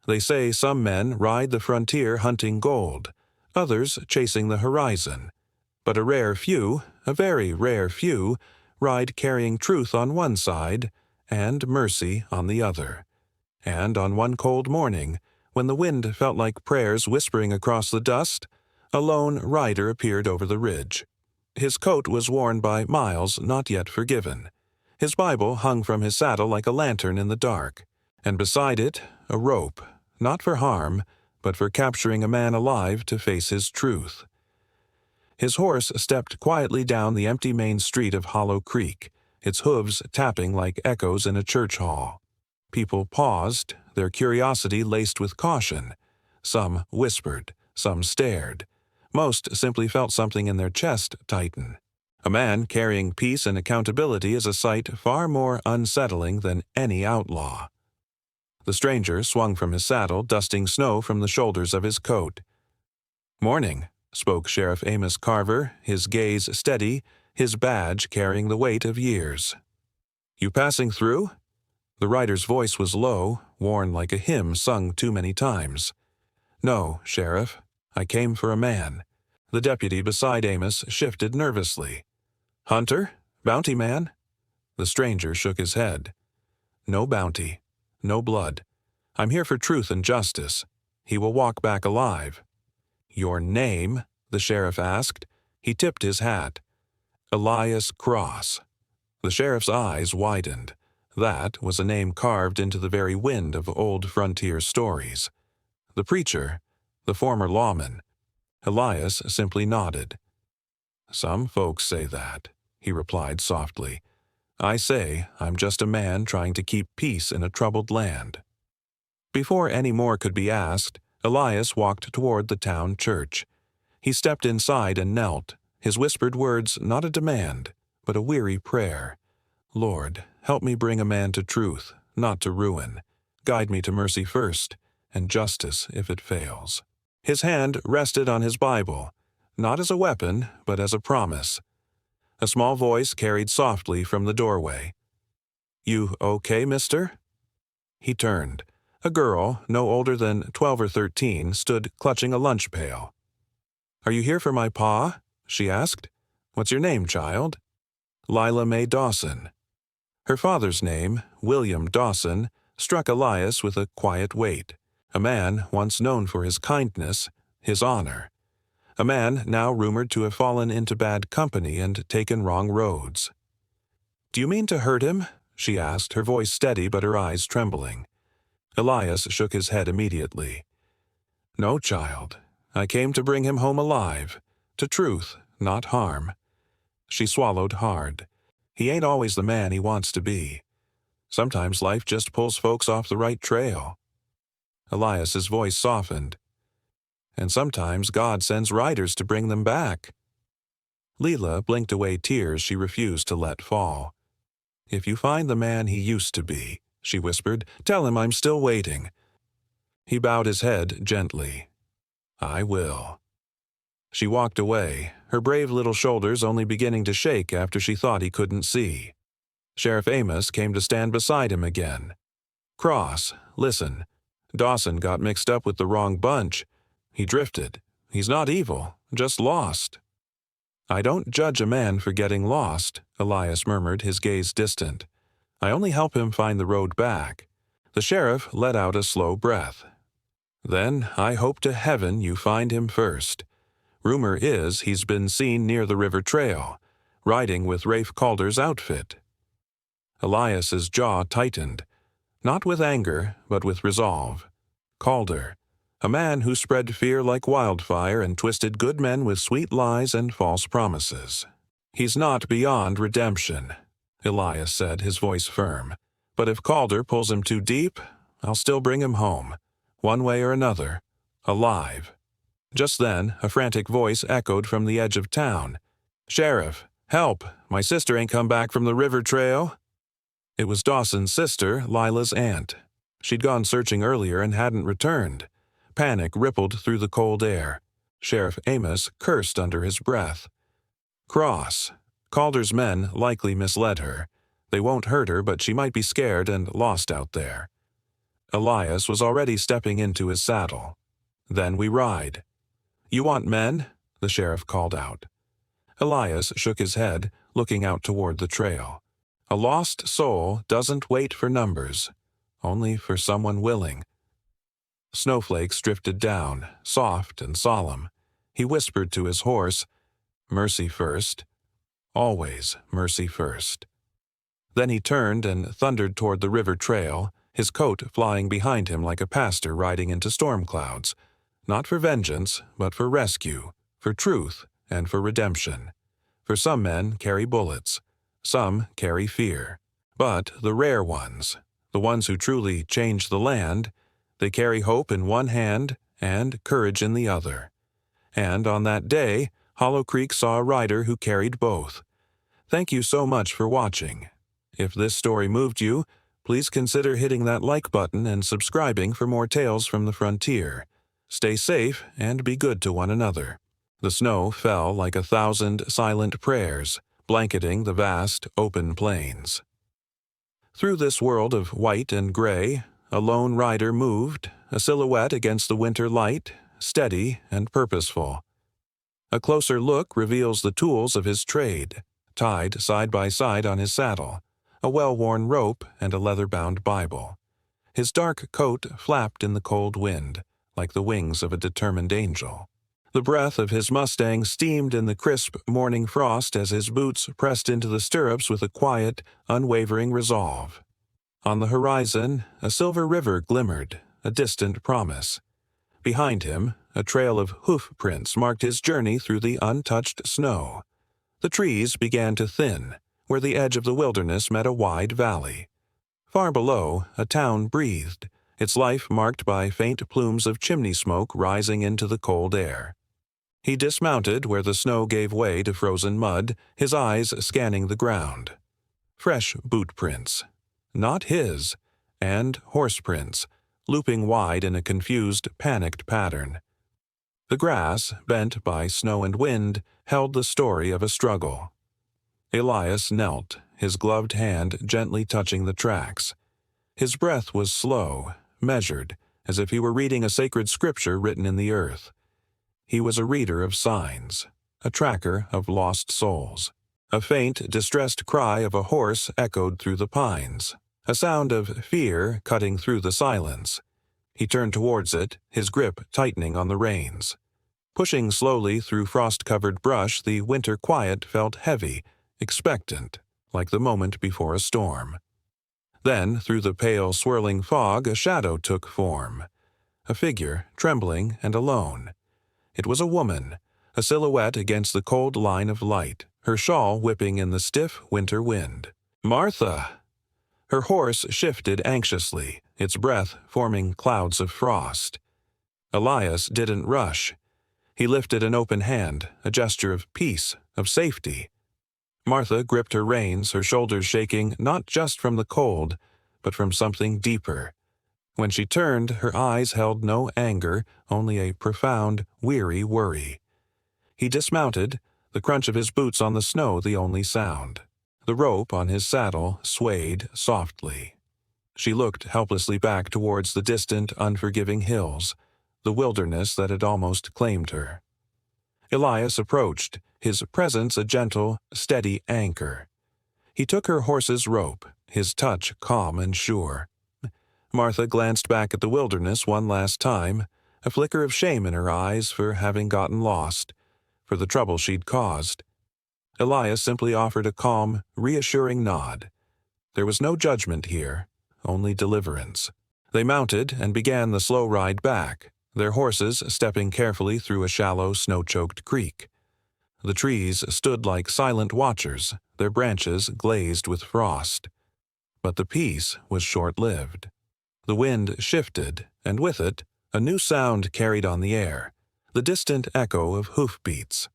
They say some men ride the frontier hunting gold, others chasing the horizon. But a very rare few, ride carrying truth on one side and mercy on the other. And on one cold morning, when the wind felt like prayers whispering across the dust, a lone rider appeared over the ridge. His coat was worn by miles not yet forgiven. His Bible hung from his saddle like a lantern in the dark, and beside it, a rope, not for harm, but for capturing a man alive to face his truth. His horse stepped quietly down the empty main street of Hollow Creek, its hooves tapping like echoes in a church hall. People paused, their curiosity laced with caution. Some whispered, some stared. Most simply felt something in their chest tighten. A man carrying peace and accountability is a sight far more unsettling than any outlaw. The stranger swung from his saddle, dusting snow from the shoulders of his coat. "Morning," spoke Sheriff Amos Carver, his gaze steady, his badge carrying the weight of years. "You passing through?" The rider's voice was low, worn like a hymn sung too many times. "No, Sheriff. I came for a man." The deputy beside Amos shifted nervously. "Hunter? Bounty man?" The stranger shook his head. "No bounty. No blood. I'm here for truth and justice. He will walk back alive." "Your name?" the sheriff asked. He tipped his hat. "Elias Cross." The sheriff's eyes widened. That was a name carved into the very wind of old frontier stories. The preacher, the former lawman. Elias simply nodded. "Some folks say that," he replied softly. "I say I'm just a man trying to keep peace in a troubled land." Before any more could be asked, Elias walked toward the town church. He stepped inside and knelt, his whispered words not a demand, but a weary prayer. "Lord, help me bring a man to truth, not to ruin. Guide me to mercy first, and justice if it fails." His hand rested on his Bible, not as a weapon, but as a promise. A small voice carried softly from the doorway. "You okay, mister?" He turned. A girl, no older than 12 or 13, stood clutching a lunch pail. "Are you here for my pa?" she asked. "What's your name, child?" "Lila Mae Dawson." Her father's name, William Dawson, struck Elias with a quiet weight. A man once known for his kindness, his honor. A man now rumored to have fallen into bad company and taken wrong roads. "Do you mean to hurt him?" she asked, her voice steady but her eyes trembling. Elias shook his head immediately. "No, child. I came to bring him home alive, to truth, not harm." She swallowed hard. He ain't always the man he wants to be. Sometimes life just pulls folks off the right trail. Elias's voice softened. "And sometimes God sends riders to bring them back." Leela blinked away tears she refused to let fall. "If you find the man he used to be," she whispered, "tell him I'm still waiting." He bowed his head gently. "I will." She walked away, her brave little shoulders only beginning to shake after she thought he couldn't see. Sheriff Amos came to stand beside him again. "Cross, listen. Dawson got mixed up with the wrong bunch. He drifted. He's not evil, just lost." "I don't judge a man for getting lost," Elias murmured, his gaze distant. "I only help him find the road back." The sheriff let out a slow breath. "Then I hope to heaven you find him first. Rumor is he's been seen near the river trail, riding with Rafe Calder's outfit." Elias's jaw tightened, not with anger, but with resolve. Calder, a man who spread fear like wildfire and twisted good men with sweet lies and false promises. "He's not beyond redemption," Elias said, his voice firm. "But if Calder pulls him too deep, I'll still bring him home, one way or another, alive." Just then, a frantic voice echoed from the edge of town. "Sheriff, help! My sister ain't come back from the river trail." It was Dawson's sister, Lila's aunt. She'd gone searching earlier and hadn't returned. Panic rippled through the cold air. Sheriff Amos cursed under his breath. Cross. Calder's men likely misled her. They won't hurt her, but she might be scared and lost out there. Elias was already stepping into his saddle. "Then we ride." "You want men?" the sheriff called out. Elias shook his head, looking out toward the trail. A lost soul doesn't wait for numbers, only for someone willing. Snowflakes drifted down, soft and solemn. He whispered to his horse, "Mercy first. Always mercy first." Then he turned and thundered toward the river trail, his coat flying behind him like a pastor riding into storm clouds, not for vengeance, but for rescue, for truth, and for redemption. For some men carry bullets, some carry fear. But the rare ones, the ones who truly change the land, they carry hope in one hand and courage in the other. And on that day, Hollow Creek saw a rider who carried both. Thank you so much for watching. If this story moved you, please consider hitting that like button and subscribing for more tales from the frontier. Stay safe and be good to one another. The snow fell like 1,000 silent prayers, blanketing the vast, open plains. Through this world of white and gray, a lone rider moved, a silhouette against the winter light, steady and purposeful. A closer look reveals the tools of his trade, tied side by side on his saddle, a well-worn rope and a leather-bound Bible. His dark coat flapped in the cold wind, like the wings of a determined angel. The breath of his Mustang steamed in the crisp morning frost as his boots pressed into the stirrups with a quiet, unwavering resolve. On the horizon, a silver river glimmered, a distant promise. Behind him, a trail of hoof prints marked his journey through the untouched snow. The trees began to thin, where the edge of the wilderness met a wide valley. Far below, a town breathed, its life marked by faint plumes of chimney smoke rising into the cold air. He dismounted where the snow gave way to frozen mud, his eyes scanning the ground. Fresh boot prints. Not his, and horse prints, looping wide in a confused, panicked pattern. The grass, bent by snow and wind, held the story of a struggle. Elias knelt, his gloved hand gently touching the tracks. His breath was slow, measured, as if he were reading a sacred scripture written in the earth. He was a reader of signs, a tracker of lost souls. A faint, distressed cry of a horse echoed through the pines, a sound of fear cutting through the silence. He turned towards it, his grip tightening on the reins. Pushing slowly through frost-covered brush, the winter quiet felt heavy, expectant, like the moment before a storm. Then, through the pale, swirling fog, a shadow took form. A figure, trembling and alone. It was a woman, a silhouette against the cold line of light, her shawl whipping in the stiff winter wind. "Martha!" Her horse shifted anxiously, its breath forming clouds of frost. Elias didn't rush. He lifted an open hand, a gesture of peace, of safety. Martha gripped her reins, her shoulders shaking not just from the cold, but from something deeper. When she turned, her eyes held no anger, only a profound, weary worry. He dismounted, the crunch of his boots on the snow the only sound. The rope on his saddle swayed softly. She looked helplessly back towards the distant, unforgiving hills, the wilderness that had almost claimed her. Elias approached, his presence a gentle, steady anchor. He took her horse's rope, his touch calm and sure. Martha glanced back at the wilderness one last time, a flicker of shame in her eyes for having gotten lost, for the trouble she'd caused. Elias simply offered a calm, reassuring nod. There was no judgment here, only deliverance. They mounted and began the slow ride back, their horses stepping carefully through a shallow, snow-choked creek. The trees stood like silent watchers, their branches glazed with frost. But the peace was short-lived. The wind shifted, and with it, a new sound carried on the air, the distant echo of hoofbeats.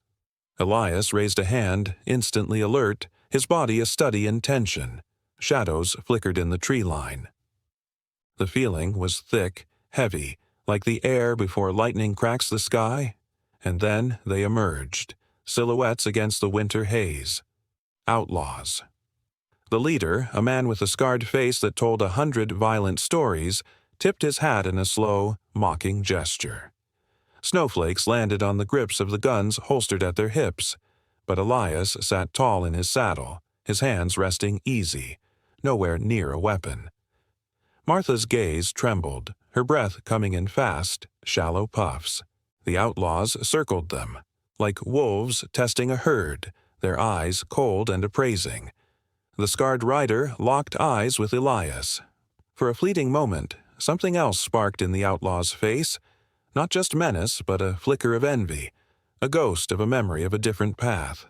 Elias raised a hand, instantly alert, his body a study in tension. Shadows flickered in the tree line. The feeling was thick, heavy, like the air before lightning cracks the sky, and then they emerged, silhouettes against the winter haze. Outlaws. The leader, a man with a scarred face that told 100 violent stories, tipped his hat in a slow, mocking gesture. Snowflakes landed on the grips of the guns holstered at their hips, but Elias sat tall in his saddle, his hands resting easy, nowhere near a weapon. Martha's gaze trembled, her breath coming in fast, shallow puffs. The outlaws circled them, like wolves testing a herd, their eyes cold and appraising. The scarred rider locked eyes with Elias. For a fleeting moment, something else sparked in the outlaw's face, not just menace, but a flicker of envy, a ghost of a memory of a different path.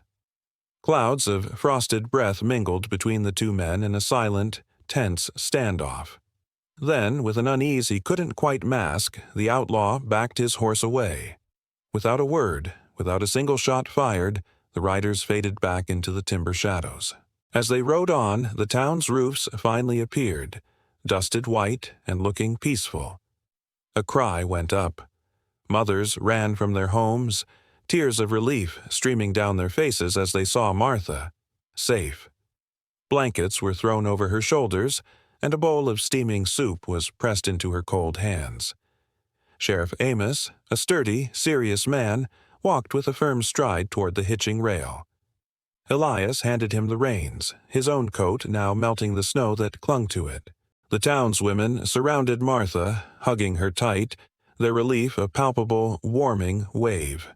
Clouds of frosted breath mingled between the two men in a silent, tense standoff. Then, with an unease he couldn't quite mask, the outlaw backed his horse away. Without a word, without a single shot fired, the riders faded back into the timber shadows. As they rode on, the town's roofs finally appeared, dusted white and looking peaceful. A cry went up. Mothers ran from their homes, tears of relief streaming down their faces as they saw Martha, safe. Blankets were thrown over her shoulders, and a bowl of steaming soup was pressed into her cold hands. Sheriff Amos, a sturdy, serious man, walked with a firm stride toward the hitching rail. Elias handed him the reins, his own coat now melting the snow that clung to it. The townswomen surrounded Martha, hugging her tight, their relief a palpable, warming wave.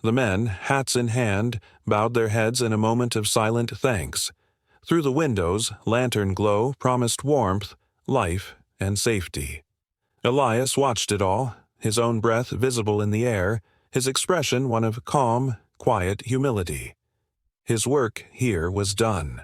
The men, hats in hand, bowed their heads in a moment of silent thanks. Through the windows, lantern glow promised warmth, life, and safety. Elias watched it all, his own breath visible in the air, his expression one of calm, quiet humility. His work here was done.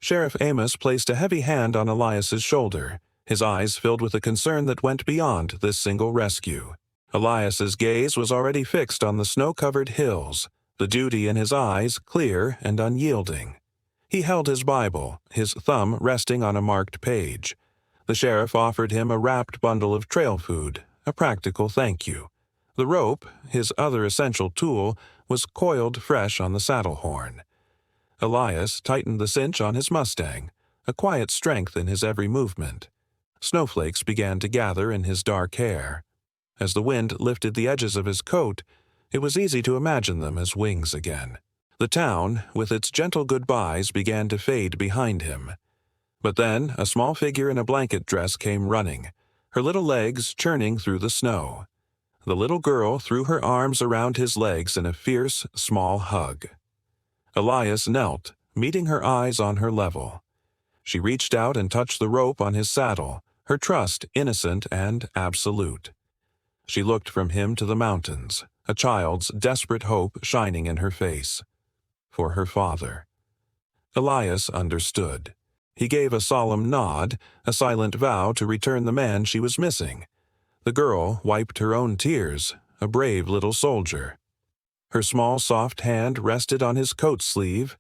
Sheriff Amos placed a heavy hand on Elias's shoulder, his eyes filled with a concern that went beyond this single rescue. Elias's gaze was already fixed on the snow-covered hills, the duty in his eyes clear and unyielding. He held his Bible, his thumb resting on a marked page. The sheriff offered him a wrapped bundle of trail food, a practical thank you. The rope, his other essential tool, was coiled fresh on the saddle horn. Elias tightened the cinch on his Mustang, a quiet strength in his every movement. Snowflakes began to gather in his dark hair. As the wind lifted the edges of his coat, it was easy to imagine them as wings again. The town, with its gentle goodbyes, began to fade behind him. But then a small figure in a blanket dress came running, her little legs churning through the snow. The little girl threw her arms around his legs in a fierce, small hug. Elias knelt, meeting her eyes on her level. She reached out and touched the rope on his saddle, her trust innocent and absolute. She looked from him to the mountains, a child's desperate hope shining in her face. For her father. Elias understood. He gave a solemn nod, a silent vow to return the man she was missing. The girl wiped her own tears, a brave little soldier. Her small, soft hand rested on his coat sleeve,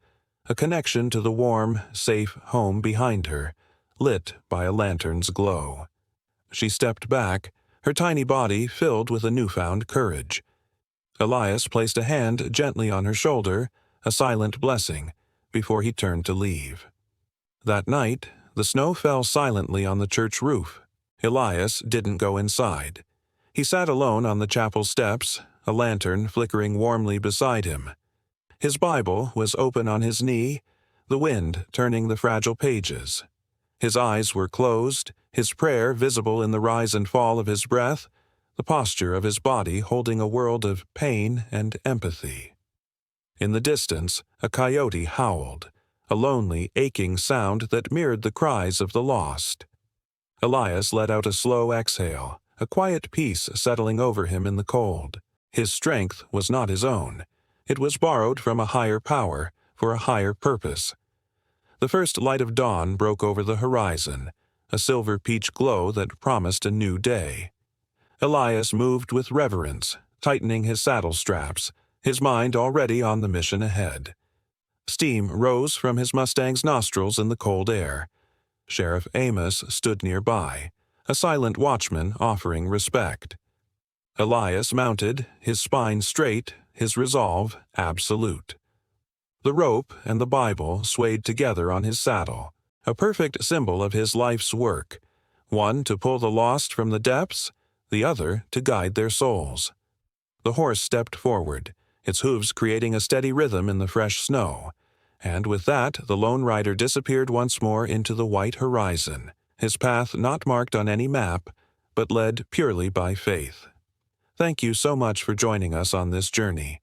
a connection to the warm, safe home behind her, lit by a lantern's glow. She stepped back, her tiny body filled with a newfound courage. Elias placed a hand gently on her shoulder, a silent blessing, before he turned to leave. That night, the snow fell silently on the church roof. Elias didn't go inside. He sat alone on the chapel steps, a lantern flickering warmly beside him. His Bible was open on his knee, the wind turning the fragile pages. His eyes were closed, his prayer visible in the rise and fall of his breath, the posture of his body holding a world of pain and empathy. In the distance, a coyote howled, a lonely, aching sound that mirrored the cries of the lost. Elias let out a slow exhale, a quiet peace settling over him in the cold. His strength was not his own. It was borrowed from a higher power, for a higher purpose. The first light of dawn broke over the horizon, a silver peach glow that promised a new day. Elias moved with reverence, tightening his saddle straps, his mind already on the mission ahead. Steam rose from his Mustang's nostrils in the cold air. Sheriff Amos stood nearby, a silent watchman offering respect. Elias mounted, his spine straight, his resolve absolute. The rope and the Bible swayed together on his saddle, a perfect symbol of his life's work. one to pull the lost from the depths, the other to guide their souls. The horse stepped forward, its hooves creating a steady rhythm in the fresh snow, and with that the lone rider disappeared once more into the white horizon, his path not marked on any map, but led purely by faith. Thank you so much for joining us on this journey.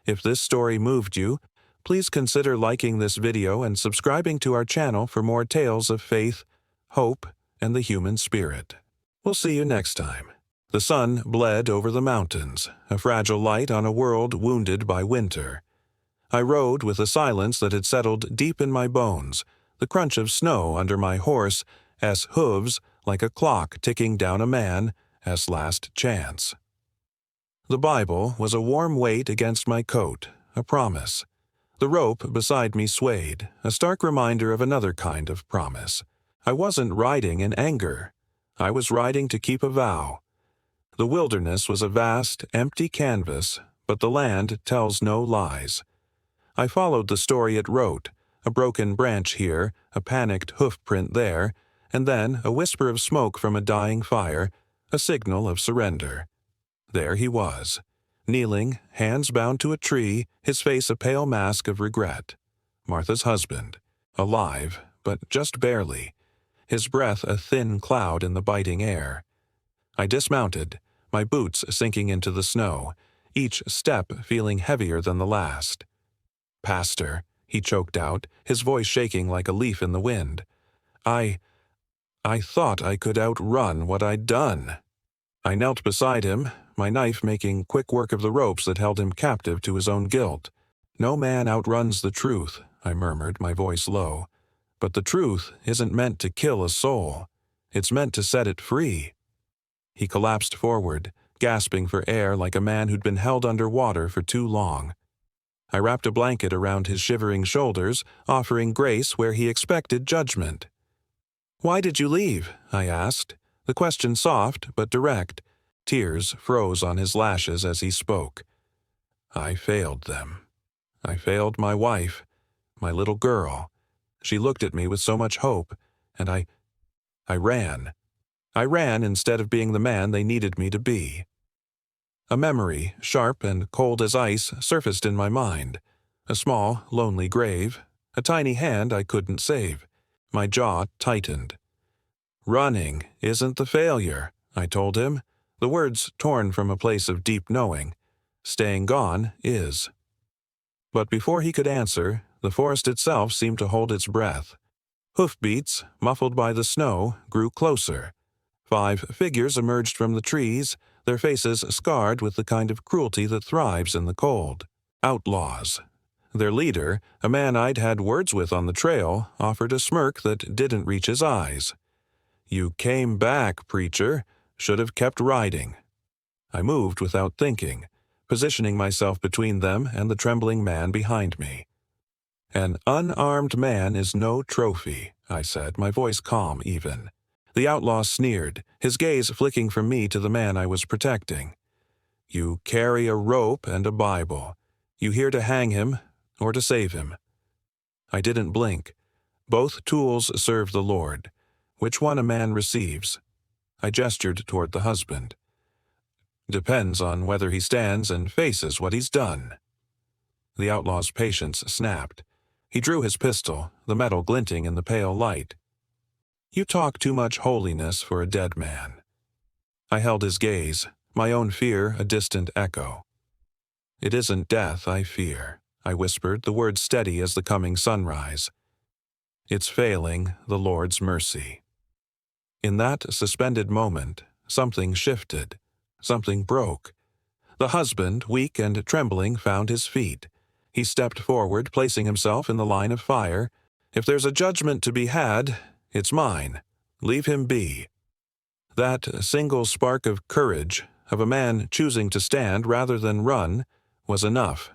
If this story moved you, please consider liking this video and subscribing to our channel for more tales of faith, hope, and the human spirit. We'll see you next time. The sun bled over the mountains, a fragile light on a world wounded by winter. I rode with a silence that had settled deep in my bones, the crunch of snow under my horse as hooves like a clock ticking down a man as last chance. The Bible was a warm weight against my coat, a promise. The rope beside me swayed, a stark reminder of another kind of promise. I wasn't riding in anger. I was riding to keep a vow. The wilderness was a vast, empty canvas, but the land tells no lies. I followed the story it wrote, a broken branch here, a panicked hoof-print there, and then a whisper of smoke from a dying fire, a signal of surrender. There he was, kneeling, hands bound to a tree, his face a pale mask of regret. Martha's husband, alive, but just barely, his breath a thin cloud in the biting air. I dismounted, my boots sinking into the snow, each step feeling heavier than the last. "Pastor," he choked out, his voice shaking like a leaf in the wind. I thought I could outrun what I'd done." I knelt beside him, my knife making quick work of the ropes that held him captive to his own guilt. "No man outruns the truth," I murmured, my voice low. "But the truth isn't meant to kill a soul. It's meant to set it free." He collapsed forward, gasping for air like a man who'd been held under water for too long. I wrapped a blanket around his shivering shoulders, offering grace where he expected judgment. "Why did you leave?" I asked, the question soft but direct. Tears froze on his lashes as he spoke. "I failed them. I failed my wife, my little girl. She looked at me with so much hope, and I ran. I ran instead of being the man they needed me to be." A memory, sharp and cold as ice, surfaced in my mind. A small, lonely grave, a tiny hand I couldn't save. My jaw tightened. "Running isn't the failure," I told him, the words torn from a place of deep knowing. "Staying gone is." But before he could answer, the forest itself seemed to hold its breath. Hoofbeats, muffled by the snow, grew closer. 5 figures emerged from the trees, their faces scarred with the kind of cruelty that thrives in the cold. Outlaws. Their leader, a man I'd had words with on the trail, offered a smirk that didn't reach his eyes. "You came back, preacher. Should have kept riding." I moved without thinking, positioning myself between them and the trembling man behind me. "An unarmed man is no trophy," I said, my voice calm even. The outlaw sneered, his gaze flicking from me to the man I was protecting. "You carry a rope and a Bible. You here to hang him or to save him?" I didn't blink. Both tools serve the Lord. Which one a man receives? I gestured toward the husband. "Depends on whether he stands and faces what he's done." The outlaw's patience snapped. He drew his pistol, the metal glinting in the pale light. "You talk too much holiness for a dead man." I held his gaze, my own fear a distant echo. "It isn't death I fear," I whispered, the words steady as the coming sunrise. "It's failing the Lord's mercy." In that suspended moment, something shifted, something broke. The husband, weak and trembling, found his feet. He stepped forward, placing himself in the line of fire. "If there's a judgment to be had, it's mine. Leave him be." That single spark of courage, of a man choosing to stand rather than run, was enough.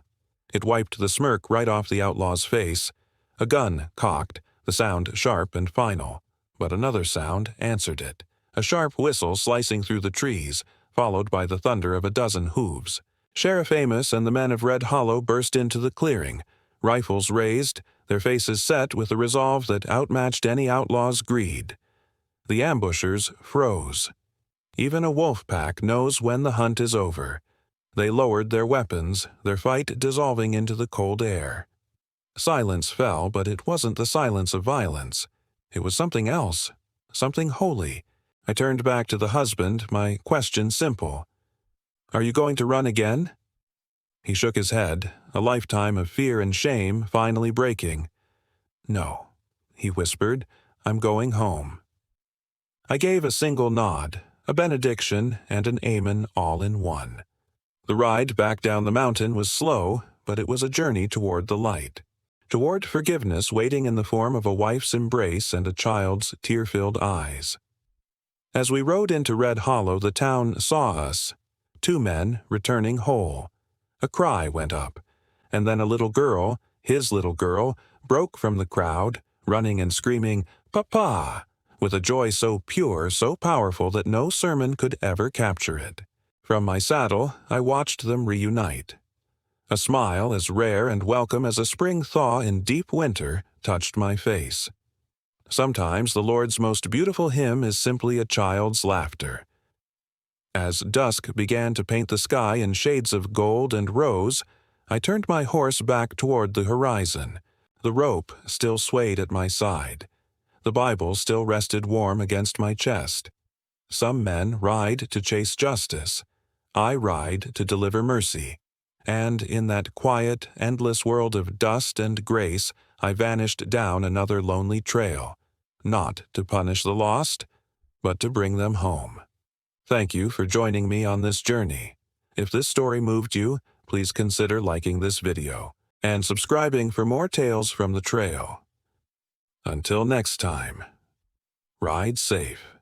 It wiped the smirk right off the outlaw's face. A gun cocked, the sound sharp and final. But another sound answered it, a sharp whistle slicing through the trees, followed by the thunder of a dozen hooves. Sheriff Amos and the men of Red Hollow burst into the clearing, rifles raised, their faces set with a resolve that outmatched any outlaw's greed. The ambushers froze. Even a wolf pack knows when the hunt is over. They lowered their weapons, their fight dissolving into the cold air. Silence fell, but it wasn't the silence of violence. It was something else, something holy. I turned back to the husband, my question simple. "Are you going to run again?" He shook his head, a lifetime of fear and shame finally breaking. "No," he whispered, "I'm going home." I gave a single nod, a benediction and an amen all in one. The ride back down the mountain was slow, but it was a journey toward the light, toward forgiveness waiting in the form of a wife's embrace and a child's tear-filled eyes. As we rode into Red Hollow, the town saw us, 2 men returning whole. A cry went up, and then a little girl, his little girl, broke from the crowd, running and screaming, "Papa!" with a joy so pure, so powerful that no sermon could ever capture it. From my saddle, I watched them reunite. A smile as rare and welcome as a spring thaw in deep winter touched my face. Sometimes the Lord's most beautiful hymn is simply a child's laughter. As dusk began to paint the sky in shades of gold and rose, I turned my horse back toward the horizon. The rope still swayed at my side. The Bible still rested warm against my chest. Some men ride to chase justice. I ride to deliver mercy. And in that quiet, endless world of dust and grace, I vanished down another lonely trail, not to punish the lost, but to bring them home. Thank you for joining me on this journey. If this story moved you, please consider liking this video and subscribing for more tales from the trail. Until next time, ride safe.